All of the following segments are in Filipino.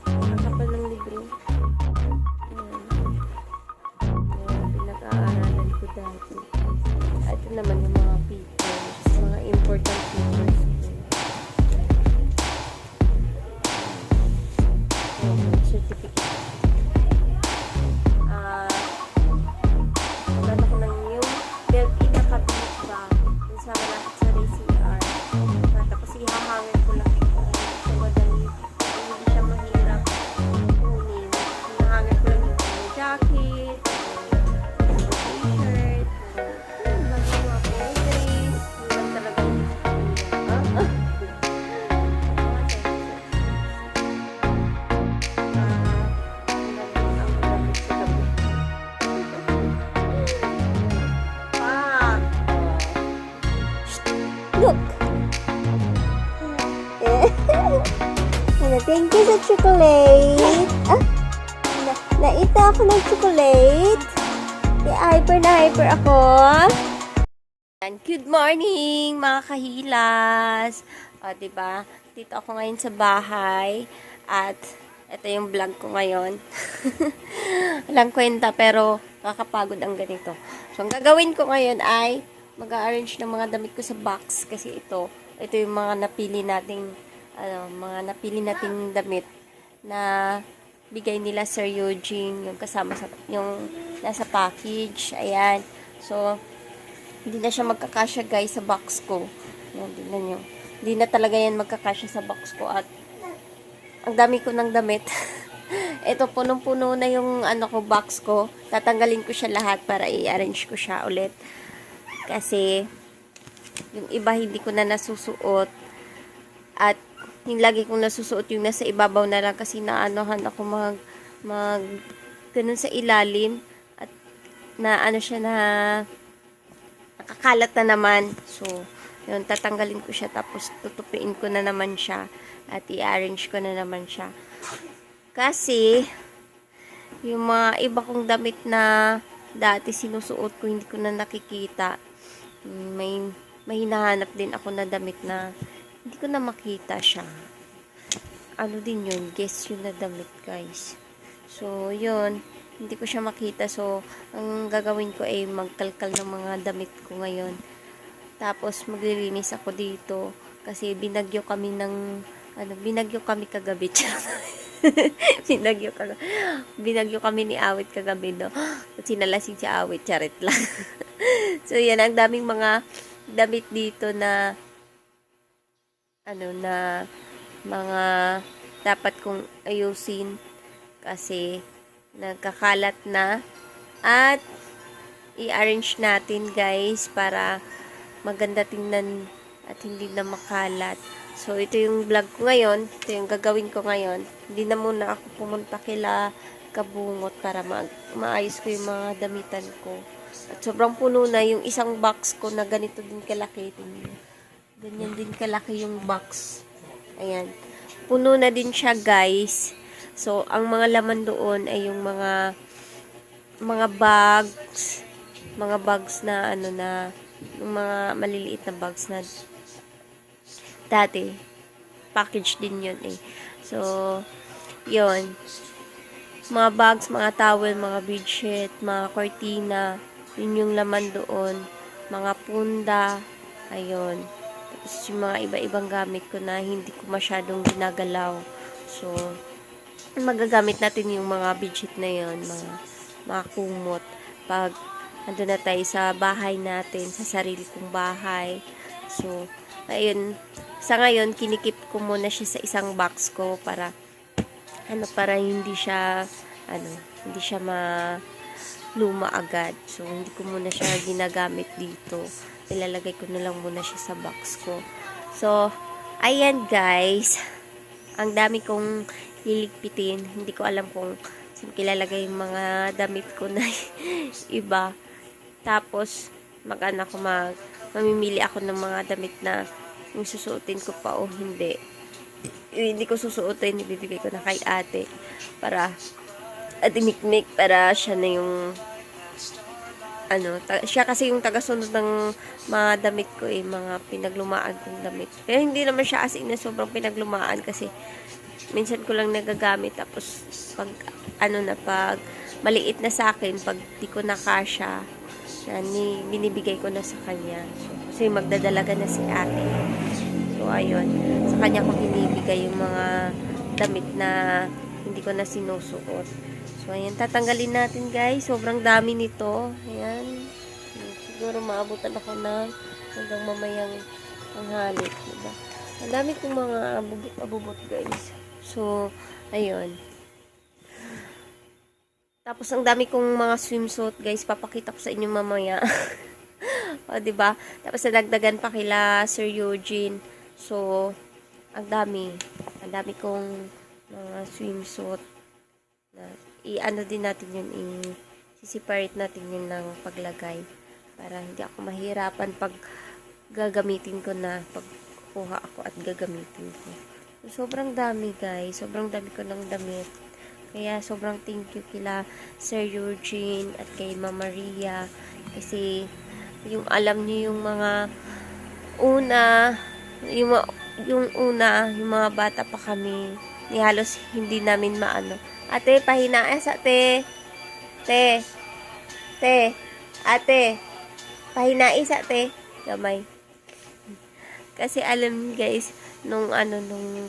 Ang kapal ng libro. Pinag-aaralan ko dati. Ito naman yung mga papers, mga important papers. Certificate. Nagana ko ng yung built-in na cabinet ba? Yung sa malapit sa CR. Tapos ihahangin ko lang. So, madali. Hindi siya mahirap kunin. Ihahangin ko lang yung jacket, t-shirt, magawa ko yung dress. Yung talagang look! Thank you sa chocolate. Naita ako ng chocolate. Hyper ako. Good morning, mga kahilas. O, diba? Dito ako ngayon sa bahay. At ito yung vlog ko ngayon. Walang kwenta, pero kakapagod ang ganito. So, ang gagawin ko ngayon ay mag-arrange ng mga damit ko sa box. Kasi ito yung mga napili nating damit na bigay nila Sir Eugene, yung kasama sa, yung nasa package. Ayan. So, hindi na siya magkakasya guys sa box ko. Ayan, tignan nyo. Hindi na talaga yan magkakasya sa box ko at ang dami ko ng damit. Ito, punong-puno na yung box ko. Tatanggalin ko siya lahat para i-arrange ko siya ulit. Kasi, yung iba hindi ko na nasusuot. At, yung lagi kong nasusuot yung nasa ibabaw na lang kasi naanohan ako ganun sa ilalim. At, siya na nakakalat na naman. So, yun, tatanggalin ko siya tapos tutupiin ko na naman siya at i-arrange ko na naman siya. Kasi, yung mga iba kong damit na dati sinusuot ko, hindi ko na nakikita. May hinahanap din ako na damit na hindi ko na makita siya. Ano din yun? Guess yun na damit, guys. So, yun. Hindi ko siya makita. So, ang gagawin ko ay magkalkal ng mga damit ko ngayon. Tapos, maglilinis ako dito. Kasi, binagyo kami kagabi. binagyo kami ni Awit kagabi, no? At sinalasing si Awit. Charit lang. So, yan. Ang daming mga damit dito na na mga dapat kong ayusin kasi nagkakalat na at i-arrange natin guys para maganda tingnan at hindi na makalat. So, ito yung vlog ko ngayon. Ito yung gagawin ko ngayon. Hindi na muna ako pumunta kila Kabungot para maayos ko yung mga damitan ko. At sobrang puno na yung isang box ko na ganito din kalaki. Ganyan din kalaki yung box. Ayan. Puno na din siya, guys. So, ang mga laman doon ay yung mga bags. Mga bags na, yung mga maliliit na bags na dati. Package din yun eh. So, yun. Mga bags, mga towel, mga bedsheet, mga cortina. Yun yung laman doon. Mga punda. Ayun. Tapos yung mga iba-ibang gamit ko na hindi ko masyadong ginagalaw. So, magagamit natin yung mga bedsheet na yun, mga kumot. Pag nandun na tayo sa bahay natin, sa sarili kong bahay. So, ayun. Sa ngayon, kinikip ko muna siya sa isang box ko para hindi siya luma agad. So, hindi ko muna siya ginagamit dito. Ilalagay ko na lang muna siya sa box ko. So, ayan guys. Ang dami kong liligpitin. Hindi ko alam kung saan kilalagay yung mga damit ko na iba. Tapos, mamimili ako ng mga damit na yung susuotin ko pa o hindi. Hindi ko susuotin, ibibigay ko na kay ate para at imikmik para siya na yung siya kasi yung tagasunod ng mga damit ko mga pinaglumaan kong damit. Pero hindi naman siya as in na sobrang pinaglumaan kasi minsan ko lang nagagamit tapos pag pag maliit na sa akin, pag di ko na kasya, binibigay ko na sa kanya. So, kasi magdadalaga na si ate. So, ayun. Sa kanya ko binibigay yung mga damit na hindi ko na sinusuot. So, ayan. Tatanggalin natin, guys. Sobrang dami nito. Ayan. Siguro maabutan ako na hanggang mamayang tanghali. Diba? Ang dami kong mga abubot, guys. So, ayun. Tapos, ang dami kong mga swimsuit, guys. Papakita ko sa inyo mamaya. O, diba? Tapos, nadagdagan pa kila Sir Eugene. So, ang dami. Ang dami kong mga swimsuit. Na, din natin yun, i-separate natin yun ng paglagay. Para hindi ako mahirapan pag gagamitin ko na. Pag kuha ako at gagamitin ko. So, sobrang dami, guys. Sobrang dami ko ng damit. Kaya sobrang thank you kila Sir Eugene at kay Mama Maria kasi yung alam niyo yung mga una, yung mga bata pa kami, ni halos hindi namin maano. Ate, pahinais ate. Te. Te. Ate. Pahinais ate. Gamay. Kasi alam guys, nung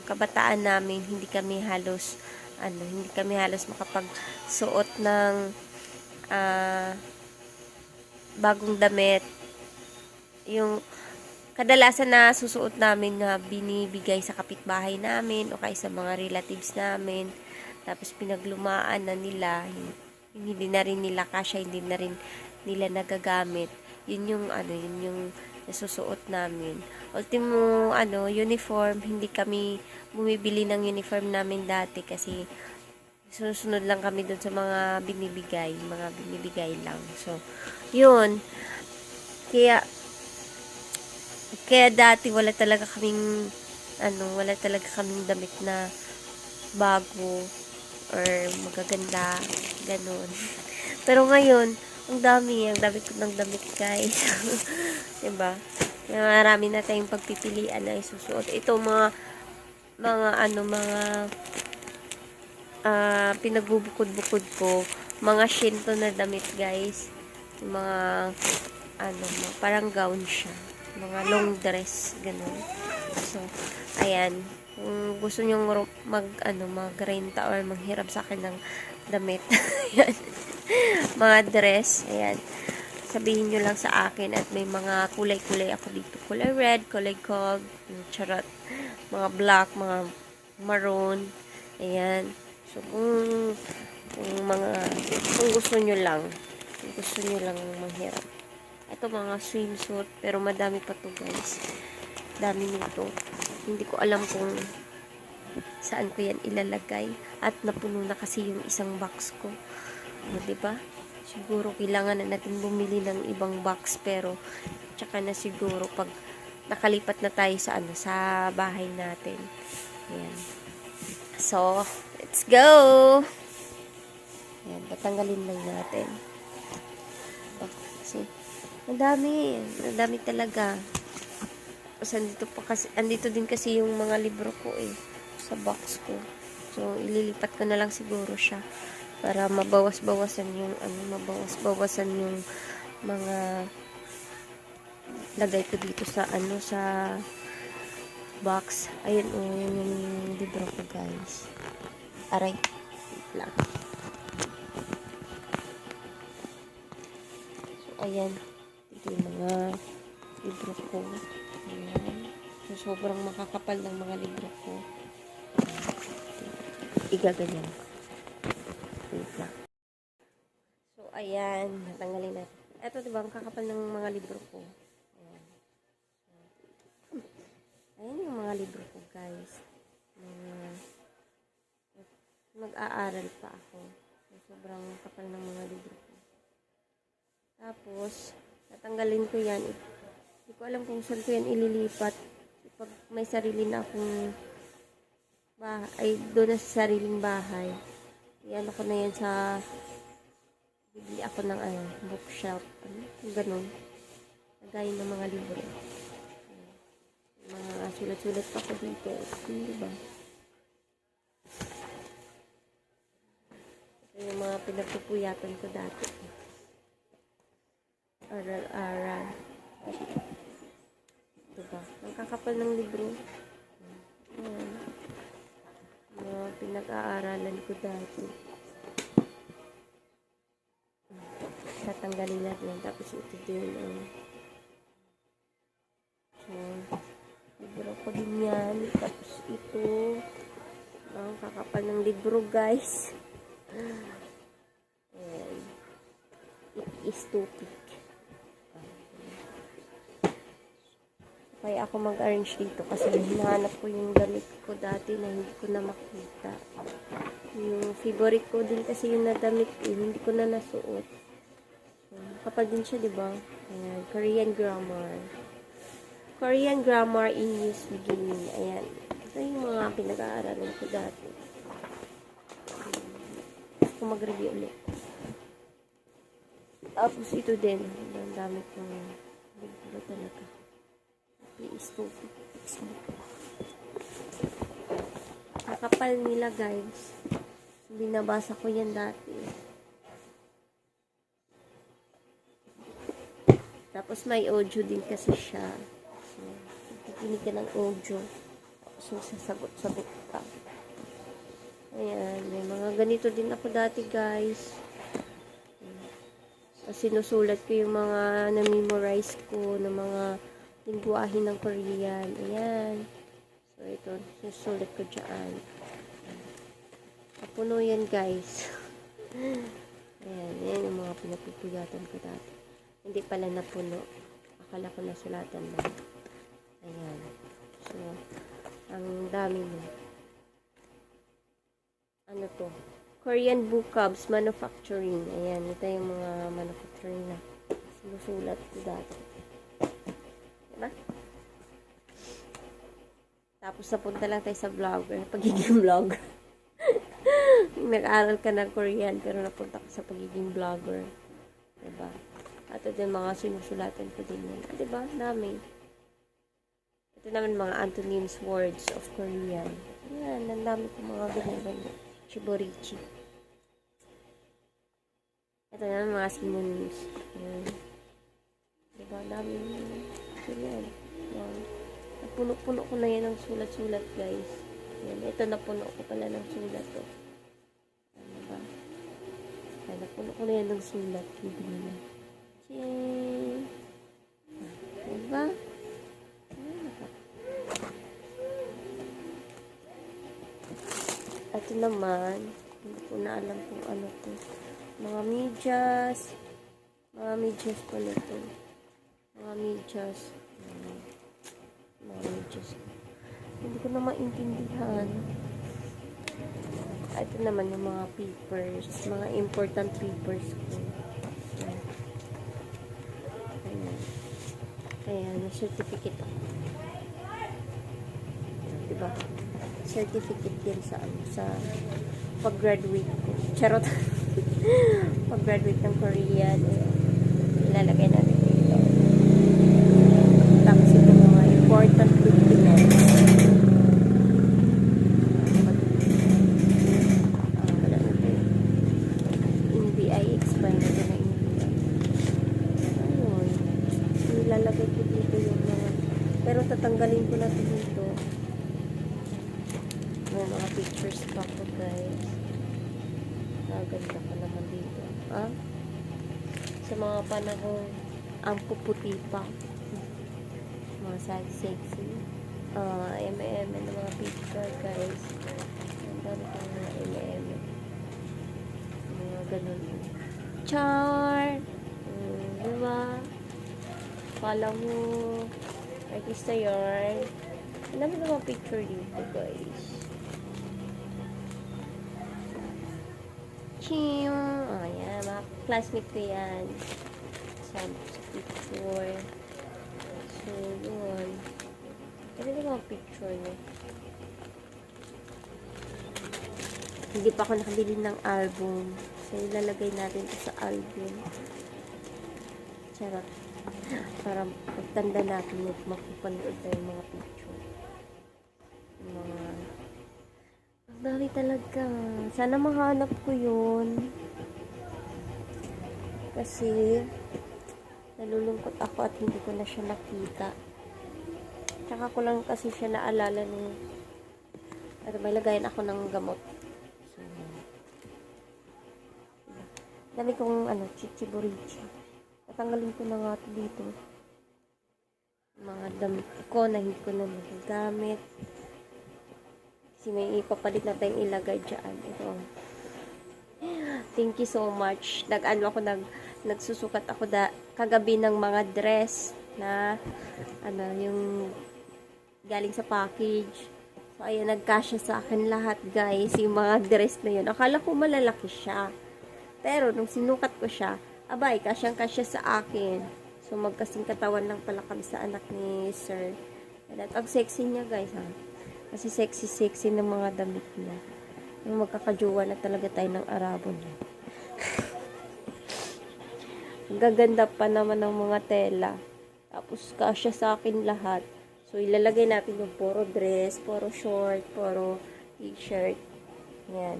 kabataan namin, hindi kami halos makapagsuot ng bagong damit. Yung kadalasan na susuot namin na binibigay sa kapitbahay namin o kaya sa mga relatives namin. Tapos pinaglumaan na nila, hindi na rin nila kasya, hindi na rin nila nagagamit. Yun yung nasusuot namin. Ultimo, uniform, hindi kami bumibili ng uniform namin dati kasi susunod lang kami dun sa mga binibigay lang. So, yun. Kaya dati wala talaga kaming damit na bago or magaganda, ganun. Pero ngayon, ang dami ko ng damit, guys. Diba? Marami na tayong pagpipilian na isusuot. Ito mga pinagbubukod-bukod ko, mga shinto na damit, guys. Mga parang gown siya. Mga long dress, ganun. So, ayan. Kung gusto nyo magrenta or manghiram sa akin ng damit. Ayan. Mga dress. Ayan. Sabihin nyo lang sa akin at may mga kulay-kulay ako dito. Kulay red, kulay gold, charot. Mga black, mga maroon. Ayan. So, kung gusto nyo lang manghiram. Ito mga swimsuit, pero madami pa to, guys. Dami nito. Hindi ko alam kung saan ko yan ilalagay. At napuno na kasi yung isang box ko. Diba? Siguro kailangan na natin bumili ng ibang box, pero tsaka na siguro pag nakalipat na tayo sa bahay natin. Ayan. So, let's go! Ayan, tatanggalin lang natin. Kasi, ang dami talaga. Tapos andito din kasi yung mga libro ko sa box ko. So, ililipat ko na lang siguro siya para mabawas-bawasan yung mga lagay ko dito sa box. Ayun yung libro ko, guys. Aray. Wait lang. So, ayan. Ito yung mga libro ko. Ayan. So, sobrang makakapal ng mga libro ko. Igaganyan. Wait lang. So, ayan. Natanggalin natin. Ito, diba, ang kakapal ng mga libro ko. Ayan. Ayan yung mga libro ko, guys. Mag-aaral pa ako. So, sobrang kapal ng mga libro ko. Tapos, tatanggalin ko yan. Hindi ko alam kung saan ko yan ililipat. Pag may sarili na akong bahay, doon na sa sariling bahay. Iyan ako na yan sa Bibili ako ng bookshelf. Ganun. Lagayin ng mga libro. Mga sulat-sulat pa ko dito. Hindi ba? Ito yung mga pinagpupuyatan ko dati. Aral-aral. Ito ba? Ang kakapal ng libro. Ayan. Mga pinag-aaralan ko dati. Tatanggalin natin. Tapos ito din. So, libro ko din yan. Tapos ito. Ang kakapal ng libro, guys. Ayan. It is too thick. Kaya ako mag-arrange dito kasi hinahanap ko yung damit ko dati na hindi ko na makita. Yung favorite ko din kasi yung na damit hindi ko na nasuot. Kapal din siya, diba? Ayan, Korean grammar. Korean grammar English beginning. Ayan. Ito yung mga pinag-aaralan ko dati. Gusto ko mag-review ulit. Tapos ito din. Ang dami kong libro talaga. Please to textbook. Nakapal nila, guys. Binabasa ko yan dati. Tapos may audio din kasi siya. So, kikinig ka ng audio. So, sasagot-sagot ka. Ayan. May mga ganito din ako dati, guys. Tapos sinusulat ko yung mga na-memorize ko ng mga lingwahe ng Korean. Ayan. So, ito. Sinusulat ko dyan. Kapuno yan, guys. Ayan. Ayan yung mga pinapupuyatan ko dati. Hindi pala napuno. Akala ko nasulatan lang. Ayan. So, ang dami mo. Ano to? Korean book cubs manufacturing. Ayan. Ito yung mga manufacturing na sinusulat ko dati. Diba? Tapos napunta lang tayo sa vlogger. Pagiging vlogger. Nag-aral ka ng Korean pero napunta ka sa pagiging vlogger. Diba? At ito yung mga sinusulatan ko din yan. Ah, diba? Dami. Ito naman mga antonyms words of Korean. Yan, ang dami ko mga ganyan. Shiborichi. Ito naman mga synonyms. Yan. Diba? Dami. Yan. Yan. Napuno-puno ko na yan ng sulat-sulat, guys. Yan. Ito napuno ko pala ng sulat. Oh. Ano ba? Ay, napuno ko na yan ng sulat. Hindi na. Ching! Diba? Ito naman, hindi ko na alam kung ano to. Mga medyas. Mga medyas pala to. Mga medyas. Mga medyas. Hindi ko na maintindihan. Ito naman yung mga papers. Mga important papers ko. Ayan, may certificate ako. Diba? Certificate din sa pag-graduate ko. Charot. Pag-graduate ng Korean. Ilalagay natin dito. Tapos ito mga important documents. Wala na ito. NBI explain na ito na NBI. Ayun. Ilalagay ko dito yung mga pero tatanggalin ko na ito dito. May mga pictures pa ko, guys. Naganda ka naman dito. Ah? Sa mga panahon, ang puputi pa. Mga sexy. M&M na mga picture, guys. Ang dami pa mga M&M. Mga ganun. Char! Diba? Kala mo, artista yarn. Ang dami na mga picture dito, guys. Chim! Ayan, mga classmate ko yan. Sa picture. So, yun. Ito yung mga picture niya. Hindi pa ako nakabili ng album. So, ilalagay natin ito sa album. Charot. Para pagtanda natin at makapanood tayo yung mga picture. Yung mga... Ang dami talaga. Sana mahanap ko yun. Kasi, nalulungkot ako at hindi ko na siya nakita. Tsaka ko lang kasi siya naalala nung at may lagayan ako ng gamot. So, dami kong chichiborichi. Tatanggalin ko na nga ito dito. Mga damit ko na hindi ko na nagagamit. Kasi may ipapalit na tayong ilagay dyan. Ito. Thank you so much. Nagsusukat ako kagabi ng mga dress na yung galing sa package. So, ayan, nagkasya sa akin lahat, guys. Yung mga dress na yun. Akala ko malalaki siya. Pero, nung sinukat ko siya, abay, kasyang-kasya sa akin. So, magkasing katawan lang pala kami sa anak ni Sir. At ang sexy niya, guys, ha. Kasi sexy-sexy ng mga damit niya. Yung magkakajowa na talaga tayo ng Arabo niya. Ang gaganda pa naman ng mga tela. Tapos, kasya sa akin lahat. So, ilalagay natin yung puro dress, puro short, puro t-shirt. Yan.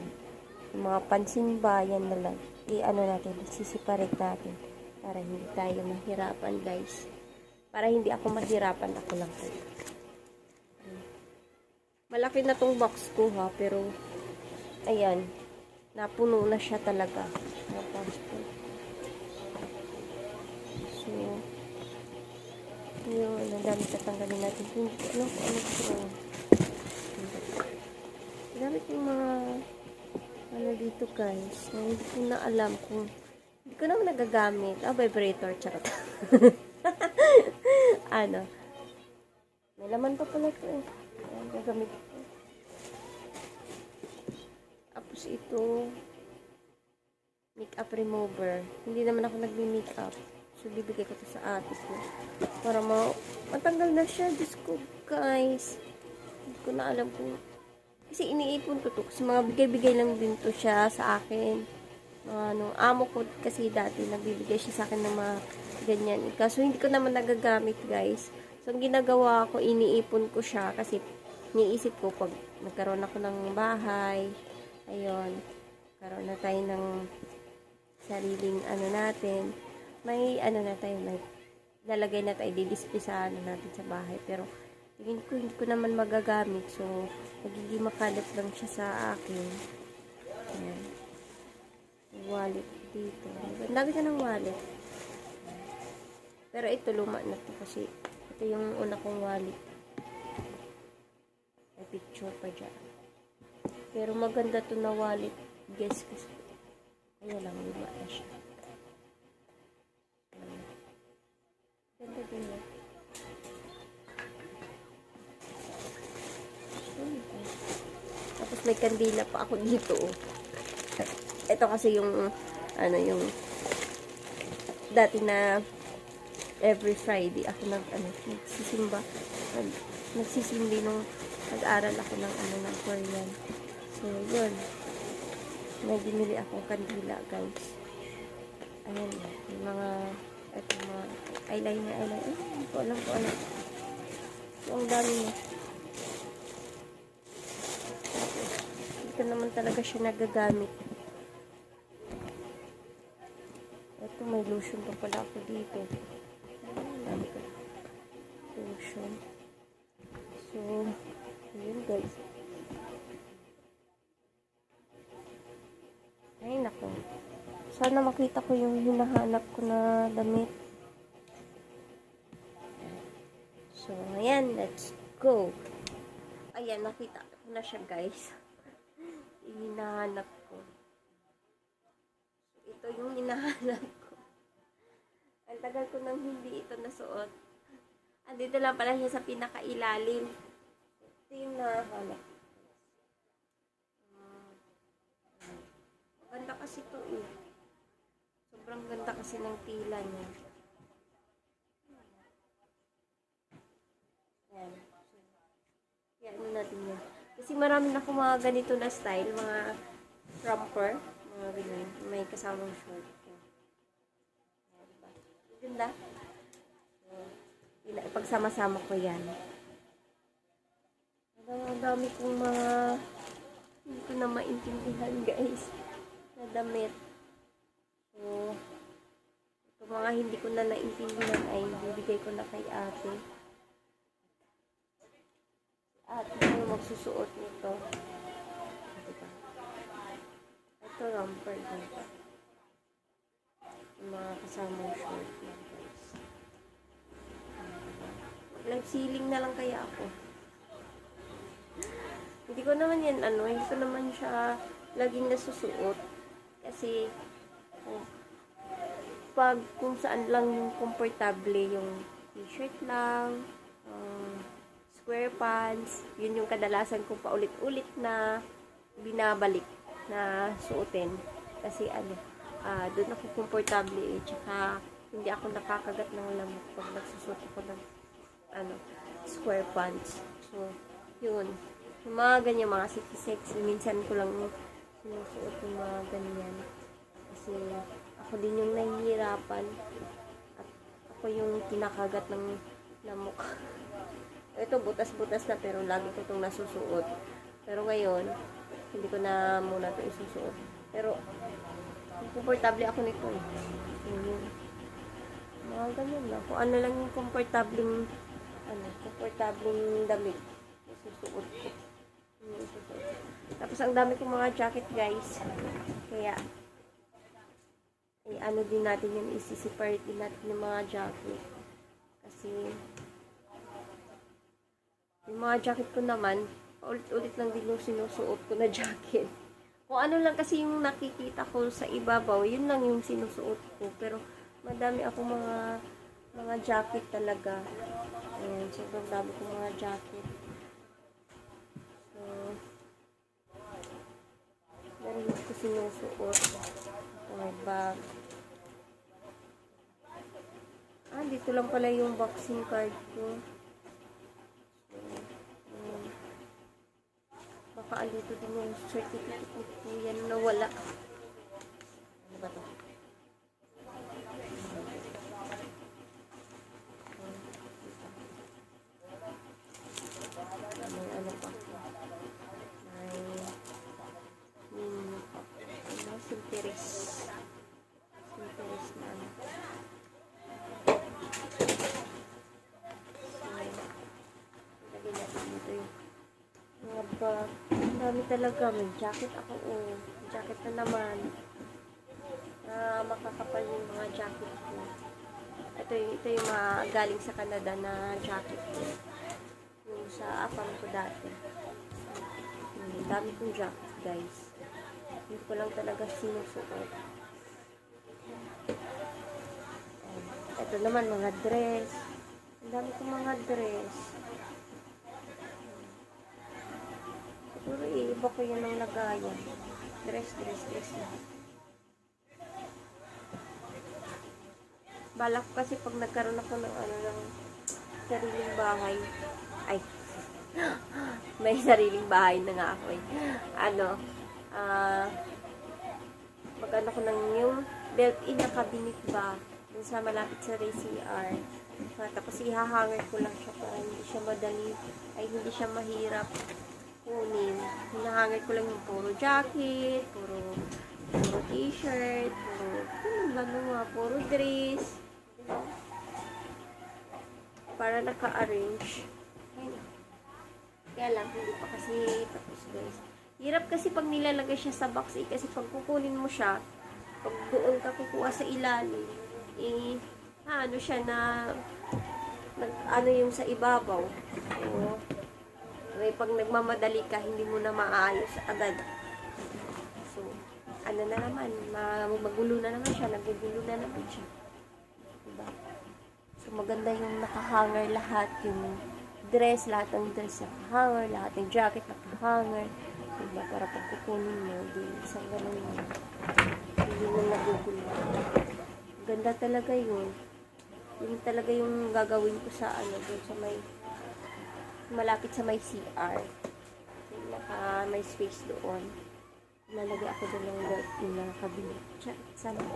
Yung mga pansin ba, yan na lang. Natin, sisiparate natin. Para hindi tayo mahirapan, guys. Para hindi ako mahirapan, ako lang kayo. Malaki na tong box ko, ha. Pero, ayan. Napuno na siya talaga. So, yun, ang dami tatanggalin natin. Ano ito? Gamit yung mga dito, guys. Na hindi ko na alam kung hindi ko naman nagagamit. Vibrator, charot. May laman pa pala ito eh. Ayan, gagamit ko. Tapos ito, makeup remover. Hindi naman ako nagbi-makeup. So, bibigay ko ito sa ate ko. Para matanggal na siya. Diyos ko, guys. Hindi ko na alam kung... Kasi iniipon ko to. Kasi mga bigay-bigay lang din to siya sa akin. Nung amo ko kasi dati, nagbibigay siya sa akin ng mga ganyan. Kaso hindi ko naman nagagamit, guys. So, ang ginagawa ko, iniipon ko siya. Kasi niisip ko, pag nagkaroon ako ng bahay, ayun, karoon na tayo ng sariling natin, may na tayo, may lalagay na tayo, didispisahan natin sa bahay. Pero, tingin ko, hindi ko naman magagamit. So, magiging makalat lang siya sa akin. Ayan. Wallet dito. Ang dami ka ng wallet. Pero ito, luma na to kasi ito yung una kong wallet. May picture pa dyan. Pero maganda to na wallet. Guess kasi. Ayan lang, luma na siya. Ganda din yan. Tapos may kandila pa ako dito. Ito kasi yung yung dati na every Friday ako nagsisimba. Nagsisimbi nung nag-aral ako ng Korean. So, yun. May binili akong kandila, guys. Ayan, yung mga eyeliner. Hindi ko alam. So, ang dami niya. Hindi ko naman talaga siya nagagamit. Ito, may lotion pa pala ako dito. Ang dami ko. Lotion. So, yun, guys. Ay, nako. Sana makita ko yung hinahanap ko na damit. So, ayan. Let's go. Ayan, nakita ko na siya, guys. Hinahanap ko. Ito yung hinahanap ko. Ang tagal ko nang hindi ito nasuot. Andito lang pala siya sa pinakailalim. Ito yung hinahanap. Ganda kasi ito eh. Sobrang ganda kasi ng tila niya. Yan. Yan natin yan. Kasi marami na akong mga ganito na style. Mga romper. Mga ganyan. May kasamang short. Diba? Ganda. So, ipagsama-sama ko yan. Ang dami kong mga hindi ko na maintindihan, guys, na damit. So, ito mga hindi ko na naintindihan ay bibigay ko na kay ate. Ate yung magsusuot nito. Diba? Ito romper dito. Yung mga kasamang short na, guys. Live ceiling na lang kaya ako. Hindi ko naman yan, hindi ko naman siya laging nasusuot. Kasi, pag kung saan lang yung komportable, yung t-shirt lang, square pants, yun yung kadalasan kong paulit-ulit na binabalik na suotin. Kasi doon ako komportable tsaka hindi ako nakakagat ng lamok pag nagsusuot ako ng square pants. So, yun. Yung mga ganyan, mga sexy, minsan ko lang sinusuot yung mga ganyan. Kasi ako din yung nahihirapan at ako yung kinakagat ng lamok. Ito, butas-butas na pero lagi ko itong nasusuot. Pero ngayon, hindi ko na muna ito isusuot. Pero, komportable ako nito eh. Yun. Mga ganyan lang. Kung ano lang yung komportableng damit. Isusuot ko. Tapos ang dami kong mga jacket, guys. Kaya din natin yung isi-separate din natin yung mga jacket. Kasi yung mga jacket ko naman, ulit-ulit lang din yung sinusuot ko na jacket. Kung ano lang kasi yung nakikita ko sa ibabaw, yun lang yung sinusuot ko. Pero madami ako mga jacket talaga. Ayan, sobrang dami ko mga jacket. Narinig ko sinusuot. Ito may bag. Dito lang pala yung boxing card ko. So, baka alito din yung certificate ko. Yan nawala. Ano ba ito? May ano pa. Sinteres na ano. So, lagyan natin dito yung mga bag. Ang dami talaga. May jacket ako. Jacket na naman. Makakapal yung mga jacket ko. Ito yung mga galing sa Canada na jacket ko. Yung sa afam ko dati. Ang dami kong jacket, guys. Hindi ko lang talaga sinusuot. Ito naman, mga dress. Ang dami kong mga dress. Siguro iiba ko yun ang lagayan. Dress lang. Balak kasi pag nagkaroon ako ng ng sariling bahay. May sariling bahay na nga ako eh. Mag-ano ko ng yung built-in na cabinet ba dun sa malapit sa CR. Tapos ihahanger ko lang siya para hindi siya madali, hindi siya mahirap kunin. Hinahanger ko lang yung puro jacket, puro t-shirt, puro dress. Para naka-arrange. Kaya lang, hindi pa kasi tapos, guys. Hirap kasi pag nilalagay siya sa box kasi pag kukunin mo siya, pag doon ka kukuha sa ilalim, siya na yung sa ibabaw. Pag nagmamadali ka, hindi mo na maayos agad. So, na naman, magulo na naman siya, nagugulo na naman siya. Diba? So, maganda yung nakahanger lahat, yung dress, lahat ng dress nakahanger, lahat ng jacket nakahanger. Diba? Para pag kukunin mo, isang ganun yun. Hindi mo nagugulo. Ganda talaga yun. Yun talaga yung gagawin ko sa doon sa malapit sa may CR. May space doon. Lalagay ako doon ng belt yung nakakabili. Sana ko.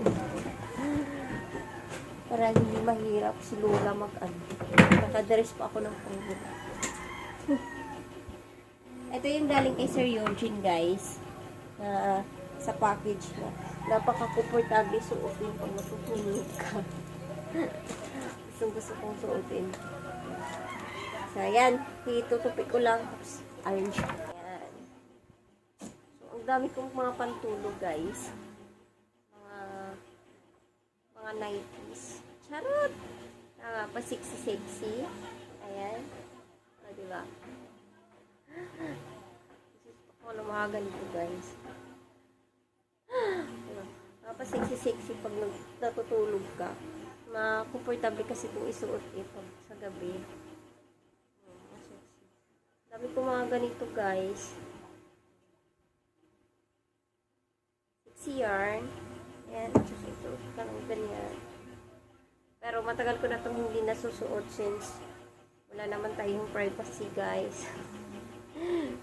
Para hindi mahirap si Lola mag-ano. Nakadress pa ako ng pangit. Ito yung galing kay Sir Eugene, guys. Na sa package na. Napaka-comfortable suotin pag matutulog ka. Gusto kong suotin. So, ayan. Itutupi ko lang. Tapos, ayun siya. Ayan. So, ang dami kong mga pantulog, guys. Mga 90s. Charot! Pa sexy. Ayan. O, diba? Ako na mga ganito, guys. Diba? Pa sexy pag natutulog ka. Comfortable kasi kung isuot pag sa gabi. Dami ko mga ganito, guys. Sexy yarn. Ayan, susuot ka ng ganyan. Pero matagal ko na itong hindi nasusuot since wala naman tayong privacy, guys.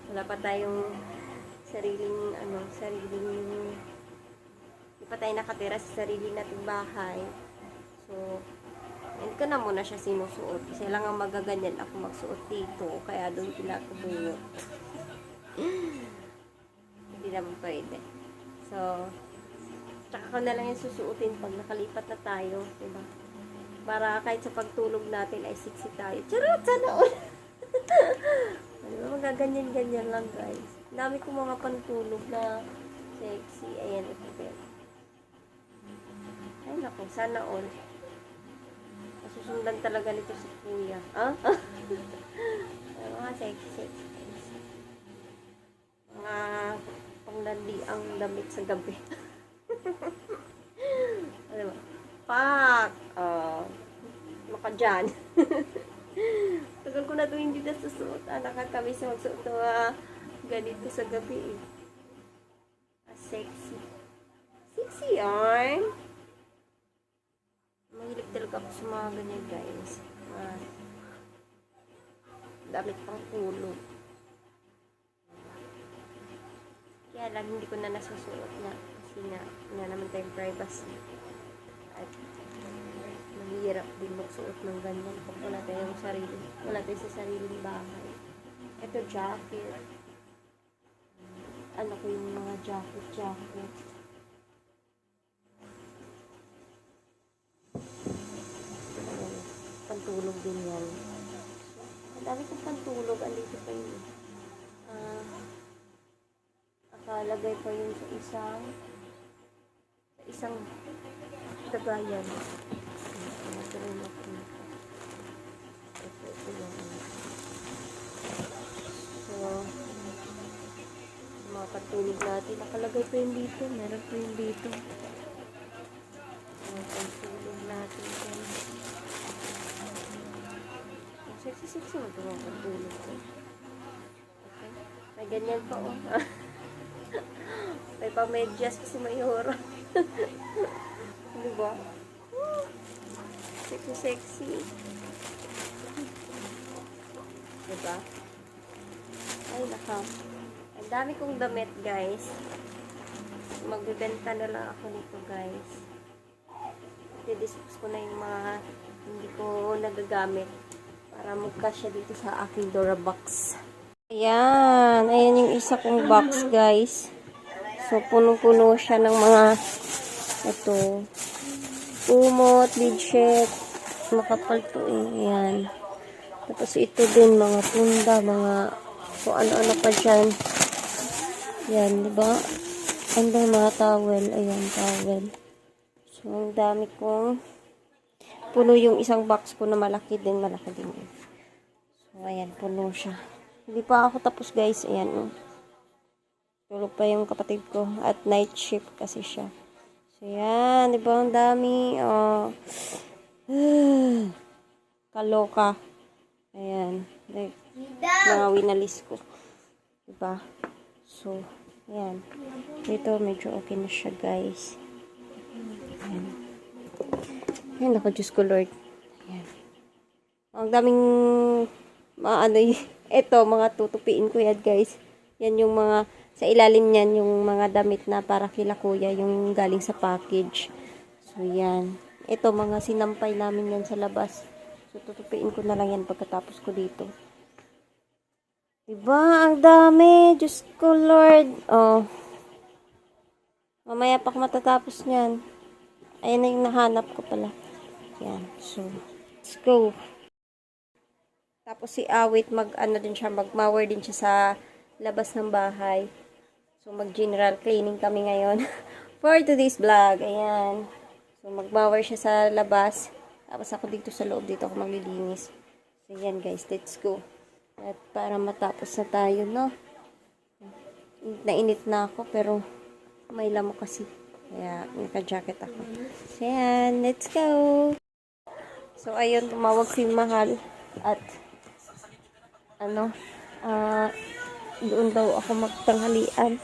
Wala pa tayong sariling, hindi pa tayo nakatira sa sarili nating bahay. So, hindi ko na muna siya sinusuot. Kasi lang ang magaganyan ako magsuot dito. Kaya doon pinakabungot. Hindi naman pwede. So, tsaka ko na lang yung susuotin pag nakalipat na tayo. Diba? Para kahit sa pagtulog natin ay sexy tayo. Charot! Sana all! Diba? Magaganyan-ganyan lang, guys. Dami ko mga pantulog na sexy. Ayan, ito. Ay, naku. Sana all. Susundan talaga nito si Kuya. Ah? Mga sexy. Mga panglandi ang damit sa gabi. Ano ba? Pak! Maka dyan. Tagal ko na ito hindi nasusuot. Nakakamiss magsuot na ganito sa gabi. Sexy. Sexy yarn. Mahilig talaga ako sa mga ganyan, guys. Damit pang kulog. Kaya lang hindi ko na nasusuot na kasi na naman tayong privacy. At mahirap din magsuot ng ganyan pag wala tayong sa sariling bahay. Ito jacket. Ano ko yung mga jacket. Pantulog din yan. Ang dami kong pantulog. Andito pa yun. Nakalagay pa yun sa isang dagayan. So, mga pantulog natin. Nakalagay pa yun dito. Meron pa yun dito. Mga pantulog natin. Sexy mo ito mga pantulog ko. Okay. May ganyan pa, oh. May pa-medyas kasi may hora. Diba? Sexy. Diba? Ay, naka. Ang dami kong damit, guys. Magbibenta na lang ako nito, guys. I-dispose ko na yung mga hindi ko nagagamit para magkasya dito sa aking Dora box. Ayan. Ayan yung isa kong box, guys. So, punong-puno siya ng mga ito. Umot, bedsheet. Makapal to eh. Ayan. Tapos ito din, mga punda, mga kung ano-ano pa dyan. Ayan, diba? And then, mga towel. Ayan, towel. So, ang dami kong puno yung isang box ko na malaki din. So, ayan, puno siya. Hindi pa ako tapos, guys. Ayan, oh. Tulog pa yung kapatid ko. At night shift kasi siya. So, yan. Diba? Ang dami. Oh. Kaloka. Ayan. Like, mga winalis ko. Diba? So, ayan. Dito, medyo okay na siya, guys. Ayan. Ayan ako, Diyos ko, Lord. Ayan. Ang daming, ito, mga tutupiin ko yan, guys. Yan yung mga Sa ilalim niyan yung mga damit na para kila kuya, yung galing sa package. So, yan. Ito, mga sinampay namin yan sa labas. So, tutupiin ko na lang yan pagkatapos ko dito. Diba? Ang dami. Diyos ko, Lord. Oh. Mamaya pa ako matatapos niyan. Ayan na yung nahanap ko pala. Yan. So, let's go. Tapos si Awit, mag-mower din siya sa labas ng bahay. So, mag-general cleaning kami ngayon for today's vlog. Ayan. So, mag-mower siya sa labas. Tapos ako dito sa loob, dito ako maglilinis. So, ayan guys, let's go. At para matapos na tayo, no? Nainit na ako, pero may lamok kasi. Kaya, naka-jacket ako. So, ayan, let's go. So, ayun, tumawag si Mahal. At, doon daw ako magtanghalian.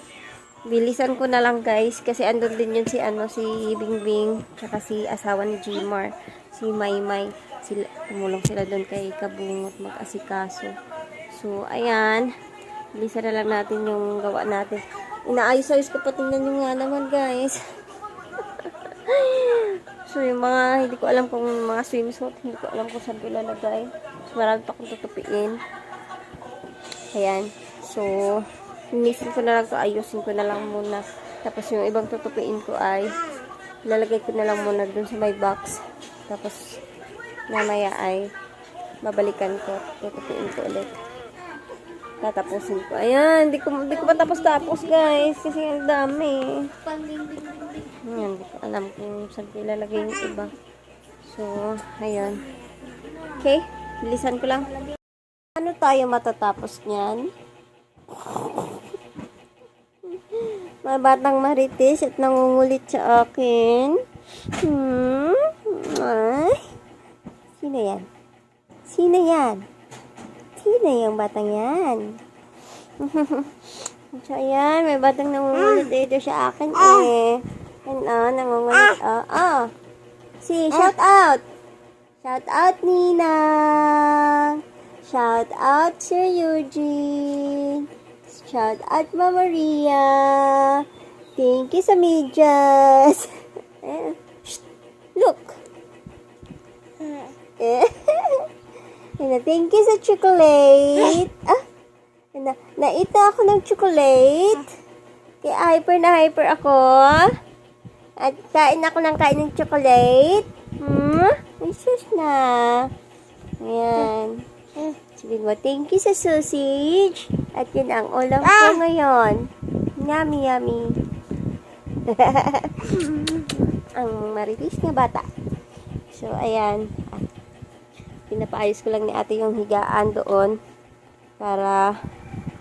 Bilisan ko na lang guys kasi andun din yun si si Bingbing tsaka si asawa ni Jimar, si Maymay. Tumulong sila doon kay Kabungot mag-asikaso. So ayan, bilisan na lang natin yung gawa natin. Inaayos-ayos ko pa, tingnan nyo nga naman guys. So yung mga hindi ko alam kung mga swimsuit, hindi ko alam kung saan ko ilalagay. So marami pa akong tutupiin. Ayan. So, linisin ko na lang to, ayusin ko na lang muna. Tapos yung ibang tutupiin ko ay lalagay ko na lang muna dun sa my box. Tapos, mamaya ay babalikan ko. Tutupiin ko ulit. Tatapusin ko. Ayan, di ko pa tapos guys. Kasi ang dami. Ayan, di ko alam kung saan ko ilalagay yung iba. So, ayan. Okay, bilisan ko lang. Ano tayo matatapos niyan? Mga batang marites at nangungulit sa akin. Ay. Sino yan? Sino yan? Sino yung batang yan? So, ayan. May batang nangungulit dito sa akin eh. Yan nangungulit. Shout out! Shout out, Ninang! Shout out, Sir Eugene. Shout out, Mama Maria. Thank you sa medyas. Look. Thank you sa chocolate. Naita ako ng chocolate. Kaya hyper ako. At kain ako ng chocolate. Ay, sus na. Ayan. Sabihin mo, thank you sa sausage. At yun ang ulam ko ngayon. Yummy, yummy. Ang maritis na bata. So, ayan. Pinapaayos ko lang ni ate yung higaan doon. Para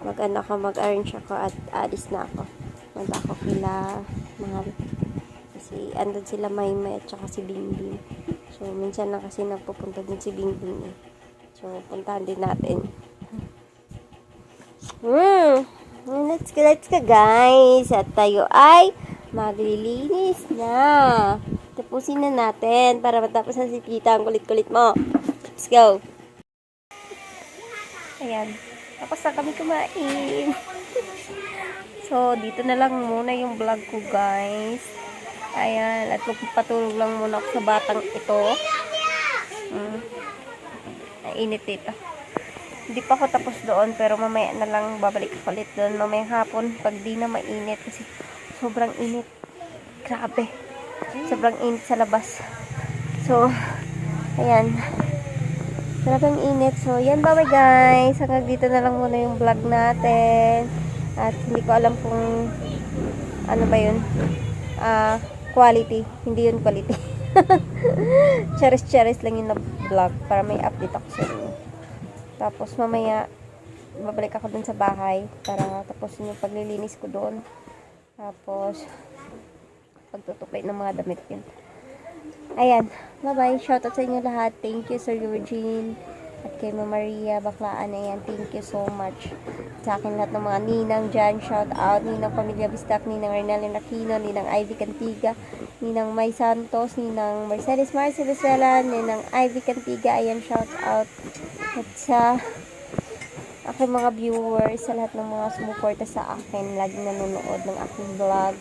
mag-arrange ako at alis na ako. Punta ako kila Mahal. Kasi andun sila Maymay at saka si Bingbing. So, minsan lang kasi nagpupunta din si Bingbing eh. So, puntahan din natin. Let's go guys. At tayo ay maglilinis na. Tapusin na natin para matapos na si Tita. Ang kulit-kulit mo. Let's go. Ayan. Tapos na kami kumain. So, dito na lang muna yung vlog ko guys. Ayan. At magpatulog lang muna ako sa batang ito. Init dito. Hindi pa ako tapos doon pero mamaya na lang babalik ako ulit doon mamayang hapon pag di na mainit kasi sobrang init. Grabe. Sobrang init sa labas. So, ayan. Sobrang init. So, yan bye guys. Hanggang dito na lang muna yung vlog natin. At hindi ko alam kung ano ba yun. Quality. Hindi yun quality. Charis lang yung vlog para may update ako sa inyo. Tapos mamaya babalik ako dun sa bahay para tapusin yung paglilinis ko doon. Tapos pagtutupay ng mga damit yun. Ayan, bye bye, shoutout sa inyo lahat. Thank you Sir Eugene at kay Mama Maria Baklaan. Ayan, thank you so much sa akin lahat ng mga ninang dyan. Shout out Ninang Pamilya Bistak, Ninang Renalyn Aquino, Ninang Ivy Cantiga, Ninang May Santos, Ninang Mercedes Marcy Lucela, Ninang Ivy Cantiga. Ayan, shout out. At sa aking mga viewers, sa lahat ng mga sumuporta sa akin, laging nanonood ng aking vlog,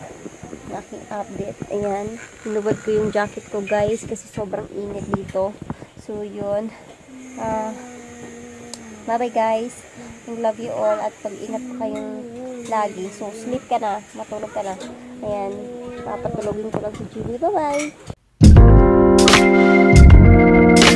ng aking update. Ayan, hinubad ko yung jacket ko guys kasi sobrang init dito. So yun, bye bye guys, I love you all at pag-ingat po kayong lagi. So sleep ka na, matulog ka na. Ayan, papatulogin ko lang si Julie. Bye bye!